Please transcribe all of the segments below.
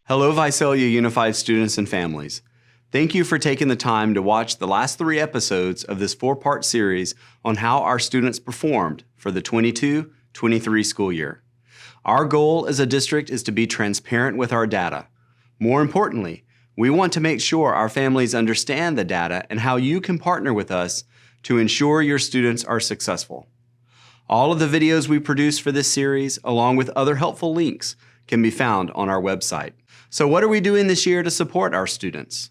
Hello, Visalia Unified students and families. Thank you for taking the time to watch the last 3 episodes of this 4-part series on how our students performed for the 22-23 school year. Our goal as a district is to be transparent with our data. More importantly, we want to make sure our families understand the data and how you can partner with us to ensure your students are successful. All of the videos we produce for this series, along with other helpful links, can be found on our website. So what are we doing this year to support our students?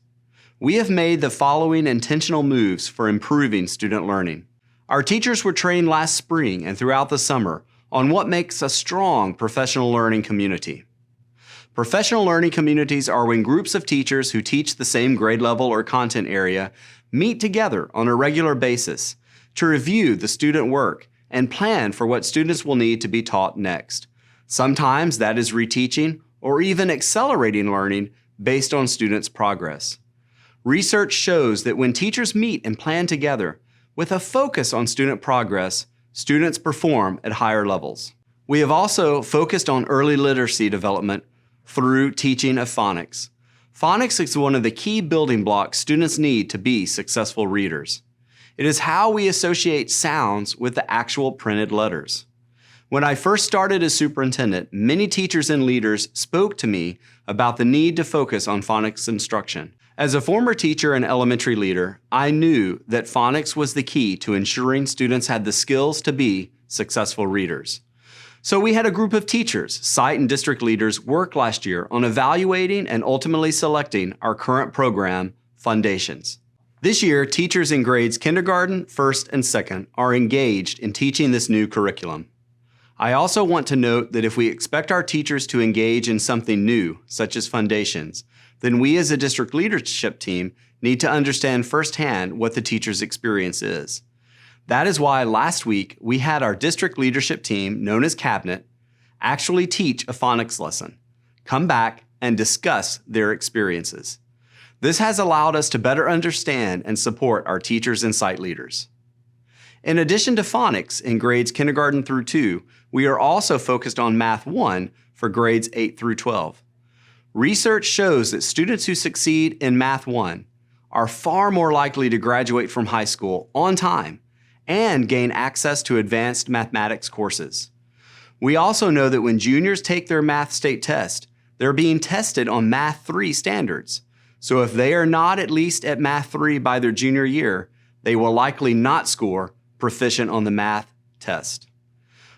We have made the following intentional moves for improving student learning. Our teachers were trained last spring and throughout the summer on what makes a strong professional learning community. Professional learning communities are when groups of teachers who teach the same grade level or content area meet together on a regular basis to review the student work and plan for what students will need to be taught next. Sometimes that is reteaching or even accelerating learning based on students' progress. Research shows that when teachers meet and plan together with a focus on student progress, students perform at higher levels. We have also focused on early literacy development through teaching of phonics. Phonics is one of the key building blocks students need to be successful readers. It is how we associate sounds with the actual printed letters. When I first started as superintendent, many teachers and leaders spoke to me about the need to focus on phonics instruction. As a former teacher and elementary leader, I knew that phonics was the key to ensuring students had the skills to be successful readers. So we had a group of teachers, site and district leaders work last year on evaluating and ultimately selecting our current program, Foundations. This year, teachers in grades kindergarten, 1st, and 2nd are engaged in teaching this new curriculum. I also want to note that if we expect our teachers to engage in something new, such as Foundations, then we as a district leadership team need to understand firsthand what the teacher's experience is. That is why last week we had our district leadership team, known as Cabinet, actually teach a phonics lesson, come back and discuss their experiences. This has allowed us to better understand and support our teachers and site leaders. In addition to phonics in grades kindergarten through 2, we are also focused on Math 1 for grades 8 through 12. Research shows that students who succeed in Math 1 are far more likely to graduate from high school on time and gain access to advanced mathematics courses. We also know that when juniors take their math state test, they're being tested on Math 3 standards. So if they are not at least at Math 3 by their junior year, they will likely not score proficient on the math test.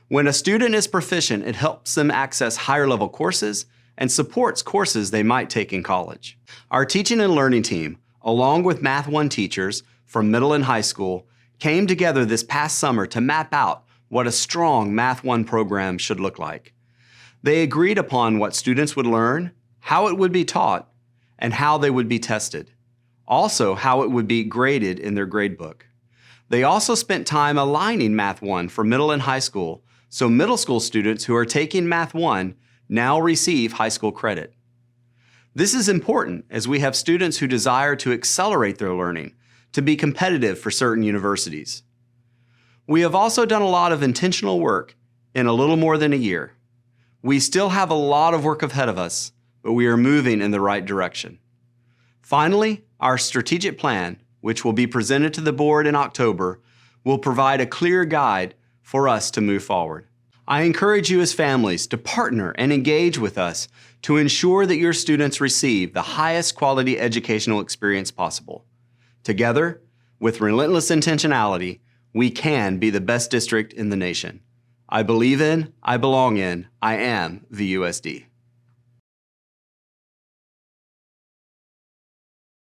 When a student is proficient, it helps them access higher level courses and supports courses they might take in college. Our teaching and learning team, along with Math 1 teachers from middle and high school, came together this past summer to map out what a strong Math 1 program should look like. They agreed upon what students would learn, how it would be taught, and how they would be tested. Also, how it would be graded in their gradebook. They also spent time aligning Math 1 for middle and high school, so middle school students who are taking Math 1 now receive high school credit. This is important as we have students who desire to accelerate their learning, to be competitive for certain universities. We have also done a lot of intentional work in a little more than a year. We still have a lot of work ahead of us, but we are moving in the right direction. Finally, our strategic plan, which will be presented to the board in October, will provide a clear guide for us to move forward. I encourage you as families to partner and engage with us to ensure that your students receive the highest quality educational experience possible. Together, with relentless intentionality, we can be the best district in the nation. I believe in, I belong in, I am VUSD.